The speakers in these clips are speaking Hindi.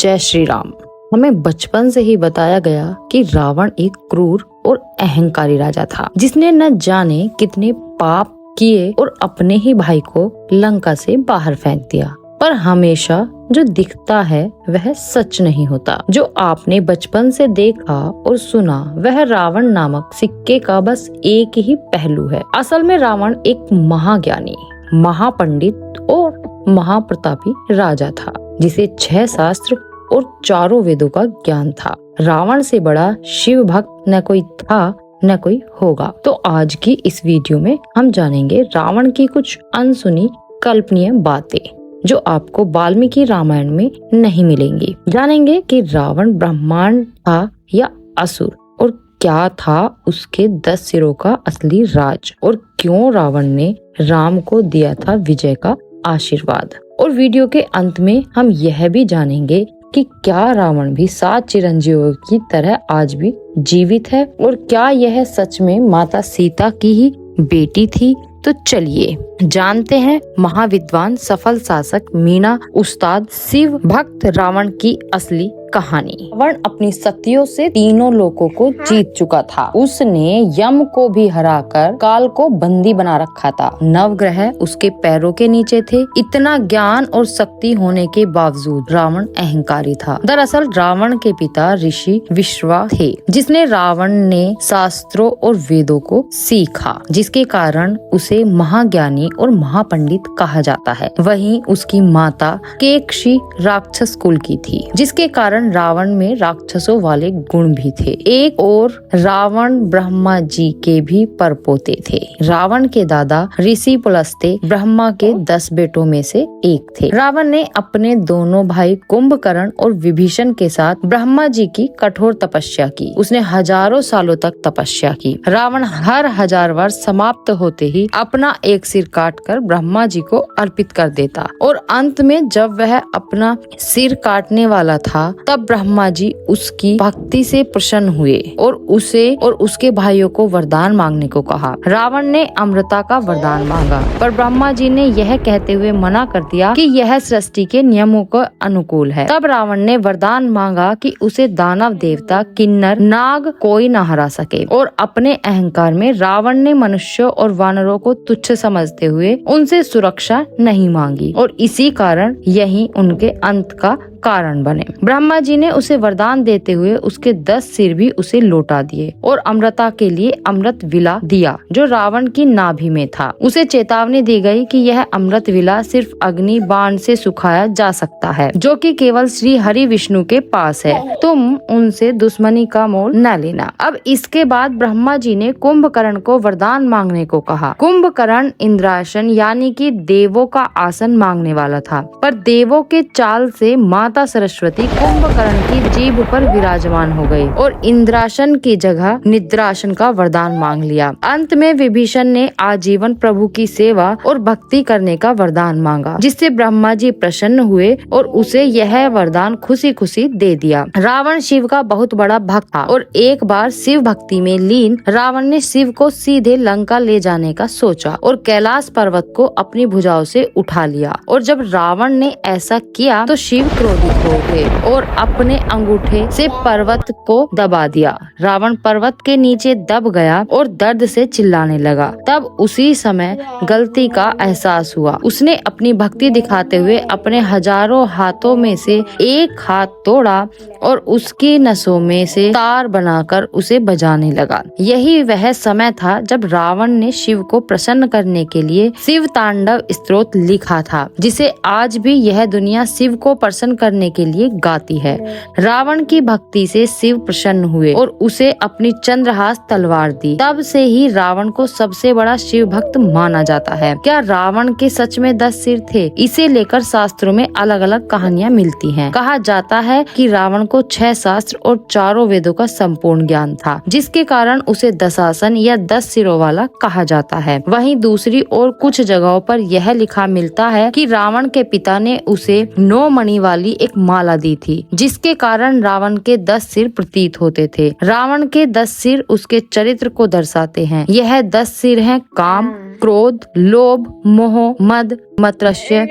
जय श्री राम। हमें बचपन से ही बताया गया कि रावण एक क्रूर और अहंकारी राजा था, जिसने न जाने कितने पाप किए और अपने ही भाई को लंका से बाहर फेंक दिया। पर हमेशा जो दिखता है वह सच नहीं होता। जो आपने बचपन से देखा और सुना वह रावण नामक सिक्के का बस एक ही पहलू है। असल में रावण एक महाज्ञानी, महापंडित और महाप्रतापी राजा था, जिसे 6 शास्त्र और 4 वेदों का ज्ञान था। रावण से बड़ा शिव भक्त न कोई था न कोई होगा। तो आज की इस वीडियो में हम जानेंगे रावण की कुछ अनसुनी कल्पनीय बातें जो आपको वाल्मीकि रामायण में नहीं मिलेंगी। जानेंगे कि रावण ब्रह्मांड था या असुर, और क्या था उसके 10 सिरों का असली राज, और क्यों रावण ने राम को दिया था विजय का आशीर्वाद। और वीडियो के अंत में हम यह भी जानेंगे कि क्या रावण भी 7 चिरंजीवियों की तरह आज भी जीवित है, और क्या यह सच में माता सीता की ही बेटी थी। तो चलिए जानते हैं महाविद्वान सफल शासक मीना उस्ताद शिव भक्त रावण की असली कहानी। रावण अपनी शक्तियों से तीनों लोकों को जीत चुका था। उसने यम को भी हराकर काल को बंदी बना रखा था। नवग्रह उसके पैरों के नीचे थे। इतना ज्ञान और शक्ति होने के बावजूद रावण अहंकारी था। दरअसल रावण के पिता ऋषि विश्वा थे, जिसने रावण ने शास्त्रों और वेदों को सीखा, जिसके कारण उसे महाज्ञानी और महापंडित कहा जाता है। वहीं उसकी माता केकशी राक्षस कुल की थी, जिसके कारण रावण में राक्षसों वाले गुण भी थे। एक और रावण ब्रह्मा जी के भी परपोते थे। रावण के दादा ऋषि पुलस्त्य ब्रह्मा के 10 बेटों में से एक थे। रावण ने अपने दोनों भाई कुंभकर्ण और विभीषण के साथ ब्रह्मा जी की कठोर तपस्या की। उसने हजारों सालों तक तपस्या की। रावण हर 1000 वर्ष समाप्त होते ही अपना एक सिर काटकर ब्रह्मा जी को अर्पित कर देता, और अंत में जब वह अपना सिर काटने वाला था तब ब्रह्मा जी उसकी भक्ति से प्रसन्न हुए और उसे और उसके भाइयों को वरदान मांगने को कहा। रावण ने अमृता का वरदान मांगा, पर ब्रह्मा जी ने यह कहते हुए मना कर दिया कि यह सृष्टि के नियमों को अनुकूल है। तब रावण ने वरदान मांगा कि उसे दानव, देवता, किन्नर, नाग कोई न हरा सके, और अपने अहंकार में रावण ने मनुष्यों और वानरों को तुच्छ समझते हुए उनसे सुरक्षा नहीं मांगी, और इसी कारण यही उनके अंत का कारण बने। ब्रह्मा जी ने उसे वरदान देते हुए उसके 10 सिर भी उसे लौटा दिए, और अमृता के लिए अमृत विला दिया जो रावण की नाभि में था। उसे चेतावनी दी गई कि यह अमृत विला सिर्फ अग्नि बाण से सुखाया जा सकता है, जो कि केवल श्री हरि विष्णु के पास है। तुम उनसे दुश्मनी का मोल न लेना। अब इसके बाद ब्रह्मा जी ने कुंभकर्ण को वरदान मांगने को कहा। कुंभकर्ण इंद्रासन यानी कि देवों का आसन मांगने वाला था, पर देवों के चाल से माता सरस्वती कुंभकर्ण की जीभ पर विराजमान हो गई और इंद्रासन की जगह निद्रासन का वरदान मांग लिया। अंत में विभीषण ने आजीवन प्रभु की सेवा और भक्ति करने का वरदान मांगा, जिससे ब्रह्मा जी प्रसन्न हुए और उसे यह वरदान खुशी खुशी दे दिया। रावण शिव का बहुत बड़ा भक्त था, और एक बार शिव भक्ति में लीन रावण ने शिव को सीधे लंका ले जाने का सोचा और कैलाश पर्वत को अपनी भुजाओं से उठा लिया। और जब रावण ने ऐसा किया तो शिव क्रोधित हो गए और अपने अंगूठे से पर्वत को दबा दिया। रावण पर्वत के नीचे दब गया और दर्द से चिल्लाने लगा। तब उसी समय गलती का एहसास हुआ। उसने अपनी भक्ति दिखाते हुए अपने हजारों हाथों में से एक हाथ तोड़ा और उसकी नसों में से तार बनाकर उसे बजाने लगा। यही वह समय था जब रावण ने शिव को प्रसन्न करने के लिए शिव तांडव स्तोत्र लिखा था, जिसे आज भी यह दुनिया शिव को प्रसन्न करने के लिए गाती है। रावण की भक्ति से शिव प्रसन्न हुए और उसे अपनी चंद्रहास तलवार दी। तब से ही रावण को सबसे बड़ा शिव भक्त माना जाता है। क्या रावण के सच में 10 सिर थे? इसे लेकर शास्त्रों में अलग अलग कहानियां मिलती हैं। कहा जाता है कि रावण को 6 शास्त्र और 4 वेदों का संपूर्ण ज्ञान था, जिसके कारण उसे दशासन या 10 सिरों वाला कहा जाता है। वहीं दूसरी ओर कुछ जगहों पर यह लिखा मिलता है कि रावण के पिता ने उसे 9 मणि वाली एक माला दी थी, जिसके कारण रावण के 10 सिर प्रतीत होते थे। रावण के 10 सिर उसके चरित्र को दर्शाते हैं। यह 10 सिर हैं काम, क्रोध, लोभ, मोह, मद, मत्सर्य,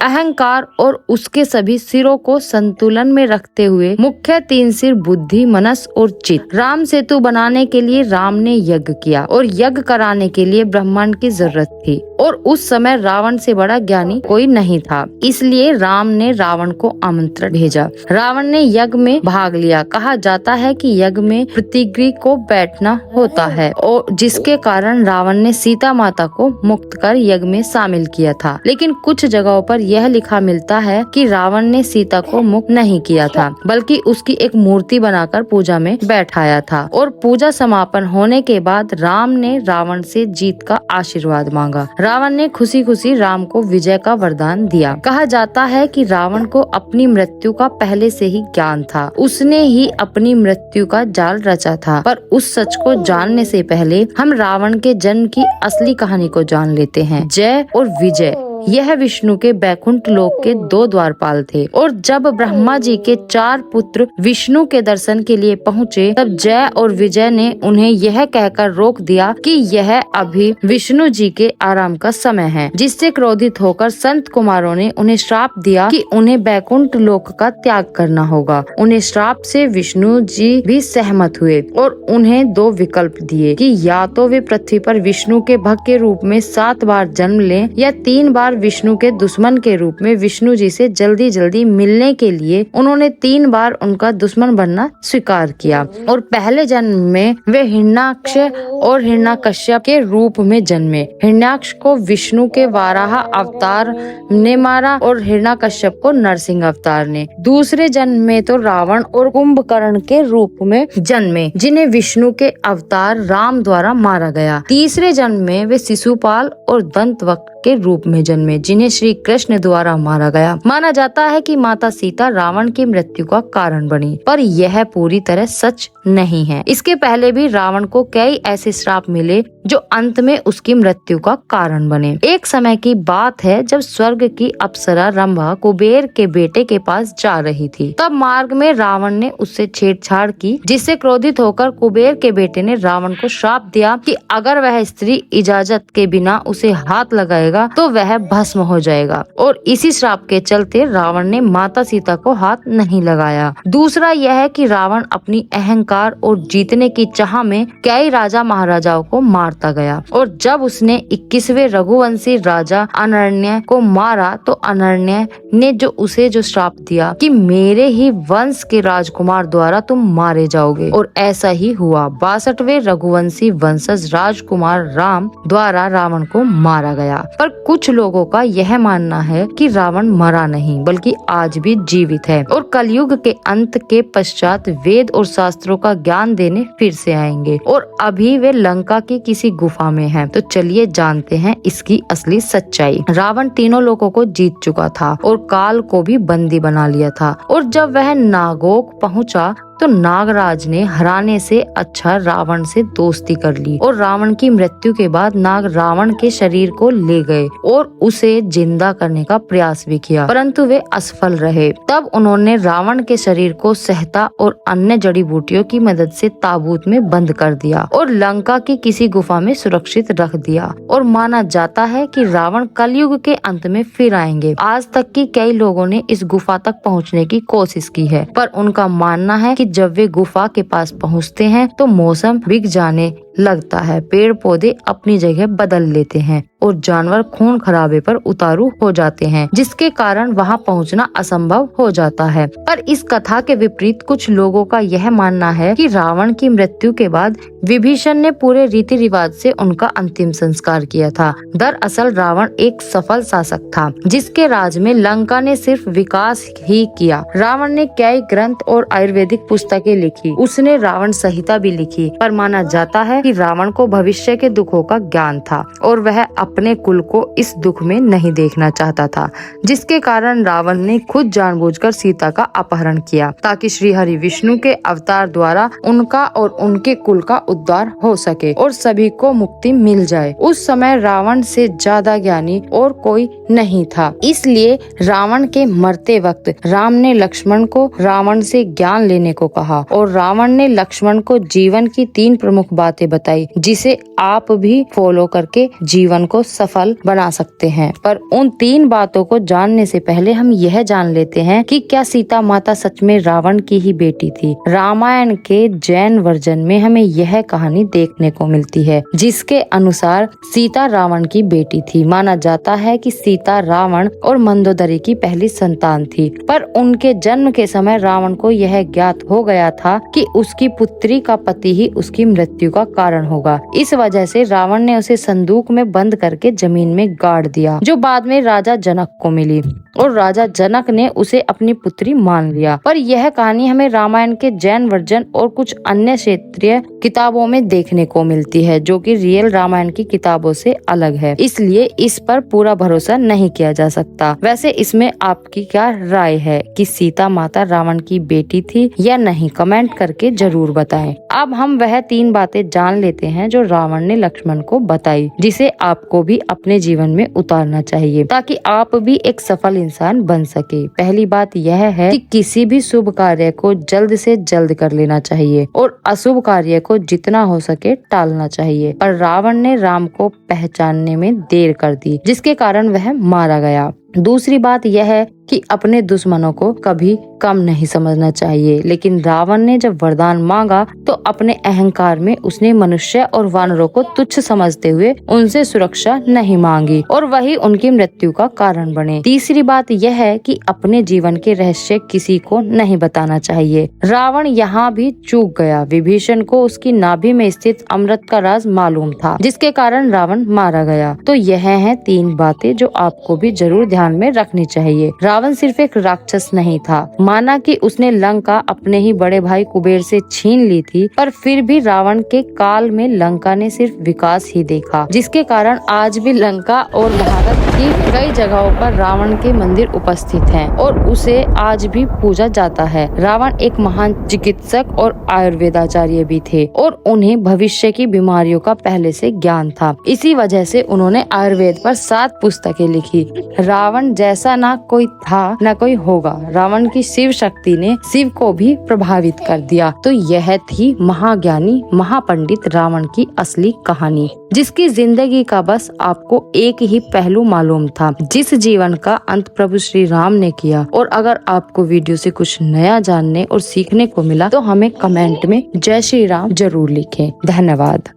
अहंकार और उसके सभी सिरों को संतुलन में रखते हुए मुख्य 3 सिर बुद्धि, मनस और चित्त। राम सेतु बनाने के लिए राम ने यज्ञ किया और यज्ञ कराने के लिए ब्रह्मांड की जरूरत थी और उस समय रावण से बड़ा ज्ञानी कोई नहीं था। इसलिए राम ने रावण को आमंत्रण भेजा। रावण ने यज्ञ में भाग लिया। कहा जाता है कि यज्ञ में प्रतिग्रह को बैठना होता है और जिसके कारण रावण ने सीता माता को मुक्त कर यज्ञ में शामिल किया था। लेकिन कुछ जगहों पर यह लिखा मिलता है कि रावण ने सीता को मुक्त नहीं किया था, बल्कि उसकी एक मूर्ति बनाकर पूजा में बैठाया था और पूजा समापन होने के बाद राम ने रावण से जीत का आशीर्वाद मांगा। रावण ने खुशी खुशी राम को विजय का वरदान दिया। कहा जाता है कि रावण को अपनी मृत्यु का पहले से ही ज्ञान था। उसने ही अपनी मृत्यु का जाल रचा था। पर उस सच को जानने से पहले हम रावण के जन्म की असली कहानी को जान लेते हैं। जय और विजय यह विष्णु के बैकुंठ लोक के 2 द्वारपाल थे और जब ब्रह्मा जी के 4 पुत्र विष्णु के दर्शन के लिए पहुँचे तब जय और विजय ने उन्हें यह कहकर रोक दिया कि यह अभी विष्णु जी के आराम का समय है, जिससे क्रोधित होकर संत कुमारों ने उन्हें श्राप दिया कि उन्हें बैकुंठ लोक का त्याग करना होगा। उन्हें श्राप से विष्णु जी भी सहमत हुए और उन्हें 2 विकल्प दिए कि या तो वे पृथ्वी पर विष्णु के भक्त के रूप में 7 बार जन्म लें या 3 बार विष्णु के दुश्मन के रूप में विष्णु जी से जल्दी जल्दी मिलने के लिए उन्होंने 3 बार उनका दुश्मन बनना स्वीकार किया और पहले जन्म में वे हिरण्याक्ष और हिरण्यकश्यप के रूप में जन्मे। हिरण्याक्ष को विष्णु के वाराह अवतार ने मारा और हिरण्यकश्यप को नरसिंह अवतार ने। दूसरे जन्म में तो रावण और कुंभकर्ण के रूप में जन्मे, जिन्हें विष्णु के अवतार राम द्वारा मारा गया। तीसरे जन्म में वे शिशुपाल और दंतवक्र के रूप में जन्मे, जिन्हें श्री कृष्ण द्वारा मारा गया। माना जाता है कि माता सीता रावण की मृत्यु का कारण बनी, पर यह पूरी तरह सच नहीं है। इसके पहले भी रावण को कई ऐसे श्राप मिले जो अंत में उसकी मृत्यु का कारण बने। एक समय की बात है जब स्वर्ग की अप्सरा रंभा कुबेर के बेटे के पास जा रही थी। तब मार्ग में रावण ने उससे छेड़छाड़ की, जिससे क्रोधित होकर कुबेर के बेटे ने रावण को श्राप दिया कि अगर वह स्त्री इजाजत के बिना उसे हाथ लगाएगा तो वह भस्म हो जाएगा। और इसी श्राप के चलते रावण ने माता सीता को हाथ नहीं लगाया। दूसरा यह है कि रावण अपनी अहंकार और जीतने की चाह में कई राजा महाराजाओं को मारता गया और जब उसने 21वें रघुवंशी राजा अनन्य को मारा तो अनन्य ने जो श्राप दिया कि मेरे ही वंश के राजकुमार द्वारा तुम मारे जाओगे, और ऐसा ही हुआ। 62वें रघुवंशी वंशज राजकुमार राम द्वारा रावण को मारा गया। पर कुछ लोगों का यह मानना है कि रावण मरा नहीं बल्कि आज भी जीवित है और कलयुग के अंत के पश्चात वेद और शास्त्रों का ज्ञान देने फिर से आएंगे और अभी वे लंका की किसी गुफा में हैं। तो चलिए जानते हैं इसकी असली सच्चाई। रावण तीनों लोगों को जीत चुका था और काल को भी बंदी बना लिया था और जब वह नागोक पहुंचा तो नागराज ने हराने से अच्छा रावण से दोस्ती कर ली और रावण की मृत्यु के बाद नाग रावण के शरीर को ले गए और उसे जिंदा करने का प्रयास भी किया, परंतु वे असफल रहे। तब उन्होंने रावण के शरीर को सहता और अन्य जड़ी बूटियों की मदद से ताबूत में बंद कर दिया और लंका की किसी गुफा में सुरक्षित रख दिया और माना जाता है कि रावण कलयुग के अंत में फिर आएंगे। आज तक की कई लोगों ने इस गुफा तक पहुँचने की कोशिश की है, पर उनका मानना है कि जब वे गुफा के पास पहुंचते हैं तो मौसम बिगड़ जाने लगता है, पेड़ पौधे अपनी जगह बदल लेते हैं और जानवर खून खराबे पर उतारू हो जाते हैं, जिसके कारण वहां पहुंचना असंभव हो जाता है। पर इस कथा के विपरीत कुछ लोगों का यह मानना है कि रावण की मृत्यु के बाद विभीषण ने पूरे रीति रिवाज से उनका अंतिम संस्कार किया था। दरअसल रावण एक सफल शासक था जिसके राज में लंका ने सिर्फ विकास ही किया। रावण ने कई ग्रंथ और आयुर्वेदिक पुस्तकें लिखी, उसने रावण संहिता भी लिखी, पर माना जाता है कि रावण को भविष्य के दुखों का ज्ञान था और वह अपने कुल को इस दुख में नहीं देखना चाहता था, जिसके कारण रावण ने खुद जानबूझकर सीता का अपहरण किया ताकि श्री हरि विष्णु के अवतार द्वारा उनका और उनके कुल का उद्धार हो सके और सभी को मुक्ति मिल जाए। उस समय रावण से ज्यादा ज्ञानी और कोई नहीं था, इसलिए रावण के मरते वक्त राम ने लक्ष्मण को रावण से ज्ञान लेने को कहा और रावण ने लक्ष्मण को जीवन की 3 प्रमुख बातें बताई, जिसे आप भी फॉलो करके जीवन को सफल बना सकते हैं। पर उन 3 बातों को जानने से पहले हम यह जान लेते हैं कि क्या सीता माता सच में रावण की ही बेटी थी। रामायण के जैन वर्जन में हमें यह कहानी देखने को मिलती है, जिसके अनुसार सीता रावण की बेटी थी। माना जाता है कि सीता रावण और मंदोदरी की पहली संतान थी, पर उनके जन्म के समय रावण को यह ज्ञात हो गया था कि उसकी पुत्री का पति ही उसकी मृत्यु का कारण होगा। इस वजह से रावण ने उसे संदूक में बंद करके जमीन में गाड़ दिया, जो बाद में राजा जनक को मिली, और राजा जनक ने उसे अपनी पुत्री मान लिया। पर यह कहानी हमें रामायण के जैन वर्जन और कुछ अन्य क्षेत्रीय किताबों में देखने को मिलती है, जो कि रियल रामायण की किताबों से अलग है, इसलिए इस पर पूरा भरोसा नहीं किया जा सकता। वैसे इसमें आपकी क्या राय है कि सीता माता रावण की बेटी थी या नहीं? कमेंट करके जरूर बताएं। अब हम वह 3 बातें जान लेते हैं जो रावण ने लक्ष्मण को बताई, जिसे आपको भी अपने जीवन में उतारना चाहिए ताकि आप भी एक सफल इंसान बन सके। पहली बात यह है कि किसी भी शुभ कार्य को जल्द से जल्द कर लेना चाहिए और अशुभ कार्य को जितना हो सके टालना चाहिए। पर रावण ने राम को पहचानने में देर कर दी, जिसके कारण वह मारा गया। दूसरी बात यह है कि अपने दुश्मनों को कभी कम नहीं समझना चाहिए, लेकिन रावण ने जब वरदान मांगा तो अपने अहंकार में उसने मनुष्य और वानरों को तुच्छ समझते हुए उनसे सुरक्षा नहीं मांगी और वही उनकी मृत्यु का कारण बने। तीसरी बात यह है कि अपने जीवन के रहस्य किसी को नहीं बताना चाहिए। रावण यहाँ भी चूक गया। विभीषण को उसकी नाभि में स्थित अमृत का राज मालूम था, जिसके कारण रावण मारा गया। तो यह है 3 बातें जो आपको भी जरूर ध्यान में रखनी चाहिए। रावण सिर्फ एक राक्षस नहीं था। माना कि उसने लंका अपने ही बड़े भाई कुबेर से छीन ली थी, पर फिर भी रावण के काल में लंका ने सिर्फ विकास ही देखा, जिसके कारण आज भी लंका और भारत की कई जगहों पर रावण के मंदिर उपस्थित हैं और उसे आज भी पूजा जाता है। रावण एक महान चिकित्सक और आयुर्वेदाचार्य भी थे और उन्हें भविष्य की बीमारियों का पहले से ज्ञान था। इसी वजह से उन्होंने आयुर्वेद पर 7 पुस्तकें लिखी। रावण जैसा ना कोई था न कोई होगा। रावण की शिव शक्ति ने शिव को भी प्रभावित कर दिया। तो यह थी महाज्ञानी महापंडित रावण की असली कहानी, जिसकी जिंदगी का बस आपको एक ही पहलू मालूम था, जिस जीवन का अंत प्रभु श्री राम ने किया। और अगर आपको वीडियो से कुछ नया जानने और सीखने को मिला तो हमें कमेंट में जय श्री राम जरूर लिखें। धन्यवाद।